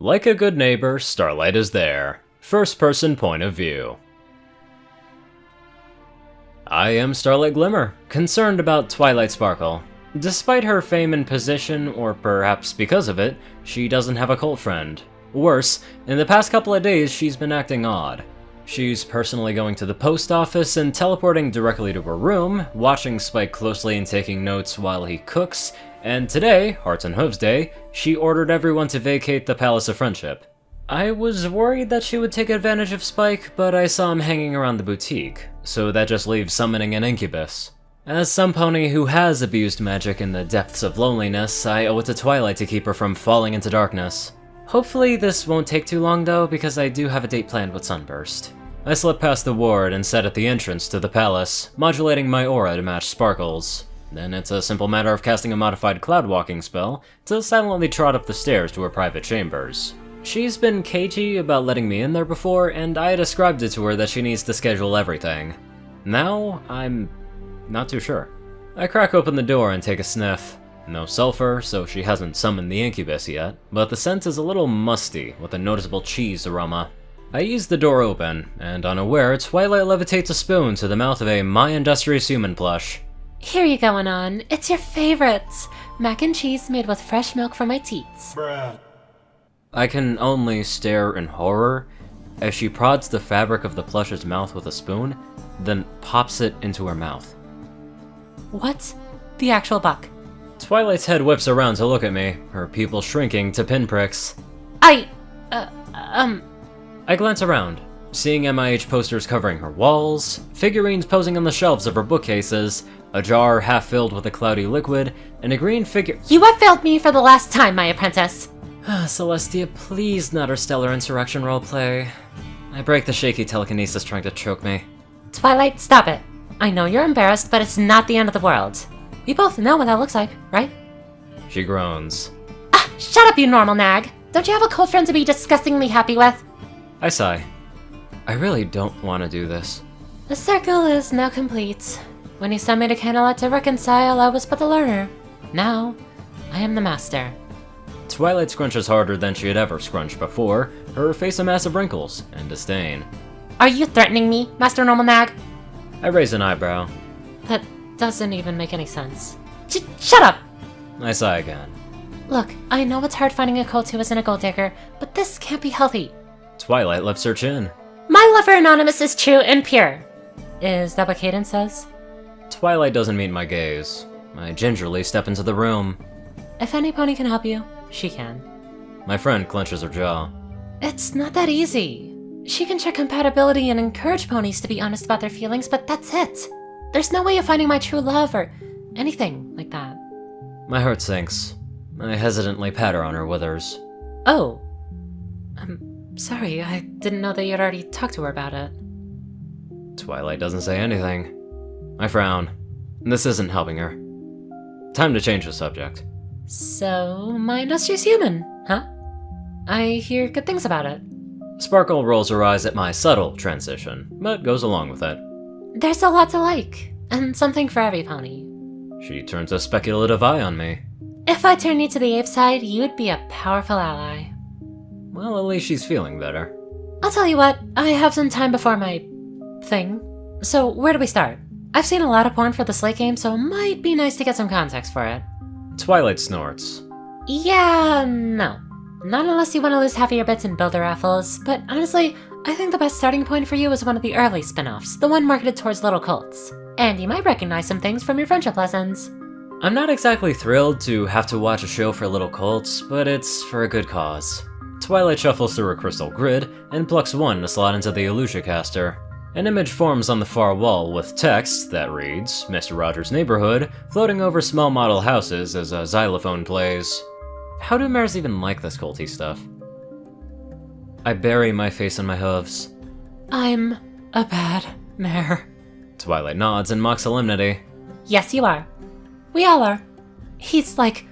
Like a good neighbor, Starlight is there. First-person point of view. I am Starlight Glimmer, concerned about Twilight Sparkle. Despite her fame and position, or perhaps because of it, she doesn't have a cult friend. Worse, in the past couple of days she's been acting odd. She's personally going to the post office and teleporting directly to her room, watching Spike closely and taking notes while he cooks, and today, Hearts and Hooves Day, she ordered everyone to vacate the Palace of Friendship. I was worried that she would take advantage of Spike, but I saw him hanging around the boutique, so that just leaves summoning an incubus. As some pony who has abused magic in the depths of loneliness, I owe it to Twilight to keep her from falling into darkness. Hopefully this won't take too long though, because I do have a date planned with Sunburst. I slipped past the ward and sat at the entrance to the palace, modulating my aura to match Sparkle's. Then it's a simple matter of casting a modified cloud walking spell to silently trot up the stairs to her private chambers. She's been cagey about letting me in there before, and I described it to her that she needs to schedule everything. Now, I'm not too sure. I crack open the door and take a sniff. No sulfur, so she hasn't summoned the incubus yet, but the scent is a little musty, with a noticeable cheese aroma. I ease the door open, and unaware, Twilight levitates a spoon to the mouth of a My Industrious Human plush. Here you go, Anon. It's your favorites. Mac and cheese made with fresh milk from my teats. Bruh. I can only stare in horror as she prods the fabric of the plush's mouth with a spoon, then pops it into her mouth. What? The actual buck? Twilight's head whips around to look at me, her pupils shrinking to pinpricks. I glance around, seeing MIH posters covering her walls, figurines posing on the shelves of her bookcases, a jar half filled with a cloudy liquid, and a green figure— You have failed me for the last time, my apprentice! Celestia, please not her stellar insurrection roleplay. I break the shaky telekinesis trying to choke me. Twilight, stop it. I know you're embarrassed, but it's not the end of the world. We both know what that looks like, right? She groans. Shut up, you normal nag! Don't you have a cult friend to be disgustingly happy with? I sigh. I really don't want to do this. The circle is now complete. When you sent me to Candlelight to reconcile, I was but the learner. Now, I am the master. Twilight scrunches harder than she had ever scrunched before, her face a mass of wrinkles and disdain. Are you threatening me, Master Normal Nag? I raise an eyebrow. That doesn't even make any sense. Shut up! I sigh again. Look, I know it's hard finding a cult who isn't a gold digger, but this can't be healthy. Twilight lifts her chin. My love for Anonymous is true and pure. Is that what Cadence says? Twilight doesn't meet my gaze. I gingerly step into the room. If any pony can help you, she can. My friend clenches her jaw. It's not that easy. She can check compatibility and encourage ponies to be honest about their feelings, but that's it. There's no way of finding my true love or anything like that. My heart sinks. I hesitantly pat her on her withers. Oh. I'm sorry, I didn't know that you'd already talked to her about it. Twilight doesn't say anything. I frown. This isn't helping her. Time to change the subject. So, my industrious human, huh? I hear good things about it. Sparkle rolls her eyes at my subtle transition, but goes along with it. There's a lot to like, and something for every pony. She turns a speculative eye on me. If I turn you to the ape side, you'd be a powerful ally. Well, at least she's feeling better. I'll tell you what, I have some time before my thing. So, where do we start? I've seen a lot of porn for the Slate game, so it might be nice to get some context for it. Twilight snorts. Yeah, no. Not unless you want to lose half of your bits in builder raffles, but honestly, I think the best starting point for you is one of the early spin-offs, the one marketed towards little cults. And you might recognize some things from your friendship lessons. I'm not exactly thrilled to have to watch a show for little cults, but it's for a good cause. Twilight shuffles through her crystal grid and plucks one to slot into the Illusiocaster. An image forms on the far wall with text that reads, Mr. Rogers' Neighborhood, floating over small model houses as a xylophone plays. How do mares even like this culty stuff? I bury my face in my hooves. I'm a bad mare. Twilight nods in mock solemnity. Yes, you are. We all are. He's like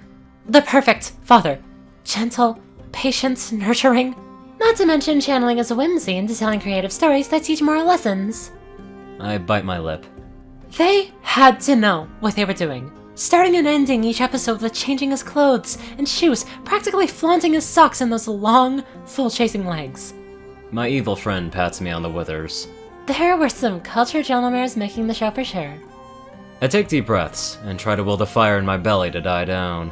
the perfect father. Gentle, patient, nurturing. Not to mention channeling his whimsy into telling creative stories that teach moral lessons. I bite my lip. They had to know what they were doing. starting and ending each episode with changing his clothes and shoes, practically flaunting his socks and those long, full-chasing legs. My evil friend pats me on the withers. There were some cultured gentlemen making the show for sure. I take deep breaths and try to will the fire in my belly to die down.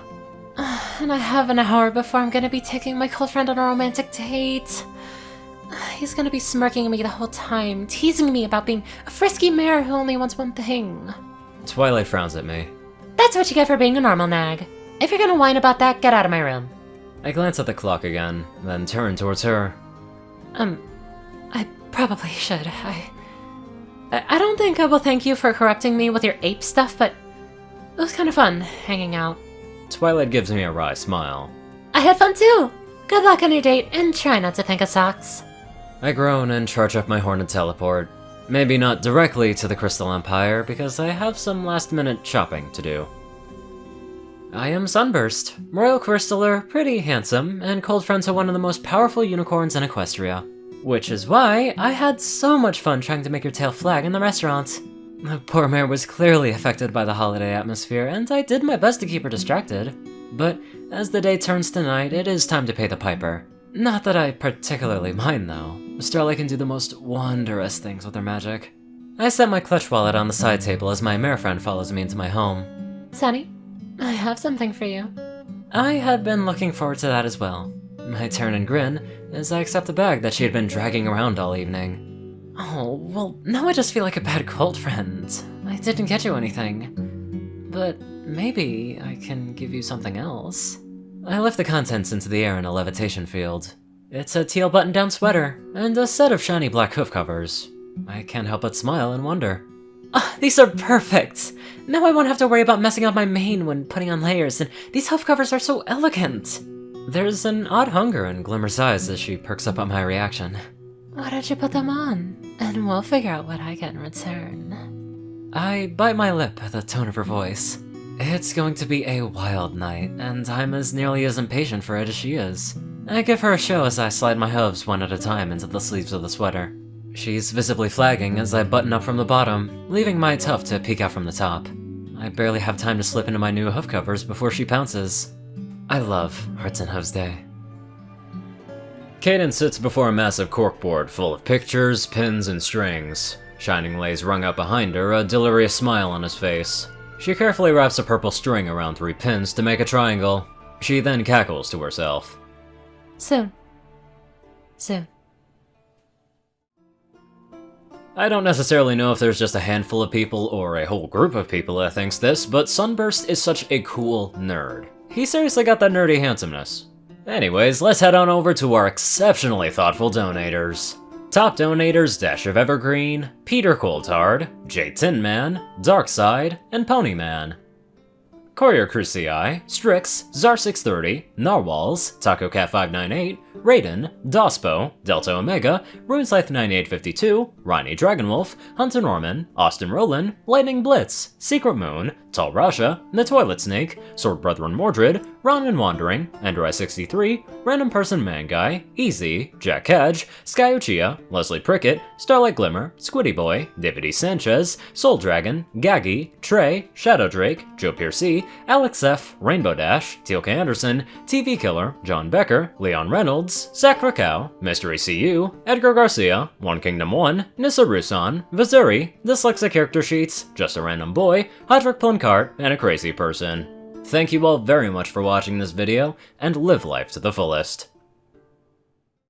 And I have an hour before I'm gonna be taking my cold friend on a romantic date. He's gonna be smirking at me the whole time, teasing me about being a frisky mare who only wants one thing. Twilight frowns at me. That's what you get for being a normal nag. If you're gonna whine about that, get out of my room. I glance at the clock again, then turn towards her. I probably should. I don't think I will thank you for corrupting me with your ape stuff, but it was kind of fun hanging out. Twilight gives me a wry smile. I had fun too. Good luck on your date, and try not to think of socks. I groan and charge up my horn and teleport. Maybe not directly to the Crystal Empire, because I have some last-minute shopping to do. I am Sunburst, Royal Crystaller, pretty handsome, and cold friend to one of the most powerful unicorns in Equestria. Which is why I had so much fun trying to make your tail flag in the restaurant. The poor mare was clearly affected by the holiday atmosphere, and I did my best to keep her distracted. But as the day turns to night, it is time to pay the piper. Not that I particularly mind, though. Starlight can do the most wondrous things with her magic. I set my clutch wallet on the side table as my mare friend follows me into my home. Sunny, I have something for you. I had been looking forward to that as well. I turn and grin as I accept the bag that she had been dragging around all evening. Oh, well, now I just feel like a bad cold friend. I didn't get you anything. But maybe I can give you something else. I lift the contents into the air in a levitation field. It's a teal button-down sweater, and a set of shiny black hoof covers. I can't help but smile and wonder. These are perfect! Now I won't have to worry about messing up my mane when putting on layers, and these hoof covers are so elegant! There's an odd hunger in Glimmer's eyes as she perks up at my reaction. Why don't you put them on? And we'll figure out what I get in return. I bite my lip at the tone of her voice. It's going to be a wild night, and I'm as nearly as impatient for it as she is. I give her a show as I slide my hooves one at a time into the sleeves of the sweater. She's visibly flagging as I button up from the bottom, leaving my tuft to peek out from the top. I barely have time to slip into my new hoof covers before she pounces. I love Hearts and Hooves Day. Kaden sits before a massive corkboard full of pictures, pins, and strings. Shining lays rung out behind her, a delirious smile on his face. She carefully wraps a purple string around 3 pins to make a triangle. She then cackles to herself. Soon. Soon. I don't necessarily know if there's just a handful of people or a whole group of people that thinks this, but Sunburst is such a cool nerd. He seriously got that nerdy handsomeness. Anyways, let's head on over to our exceptionally thoughtful donators. Top donators Dash of Evergreen, Peter Coulthard, J Tin Man, Darkside, and Ponyman. Courier Crucii, Strix, Zar630, Narwhals, TacoCat598, Raiden, Dospo, Delta Omega, RuneScythe9852, Ronnie Dragonwolf, Hunter Norman, Austin Roland, Lightning Blitz, Secret Moon, Tall Rasha, The Toilet Snake, Sword Brethren Mordred, Ronin Wandering, Android63, Random Person Man Guy, Easy, Jack Cadge, Sky Uchiha, Leslie Prickett, Starlight Glimmer, Squiddy Boy, David E. Sanchez, Soul Dragon, Gaggy, Trey, Shadow Drake, Joe Piercy, Alex F., Rainbow Dash, Teal K. Anderson, TV Killer, John Becker, Leon Reynolds, Sakra Cow, Mystery CU, Edgar Garcia, One Kingdom 1, Nissa Rusan, Vazuri, Dyslexic Character Sheets, Just a Random Boy, Hodrick Plunkart, and a Crazy Person. Thank you all very much for watching this video, and live life to the fullest.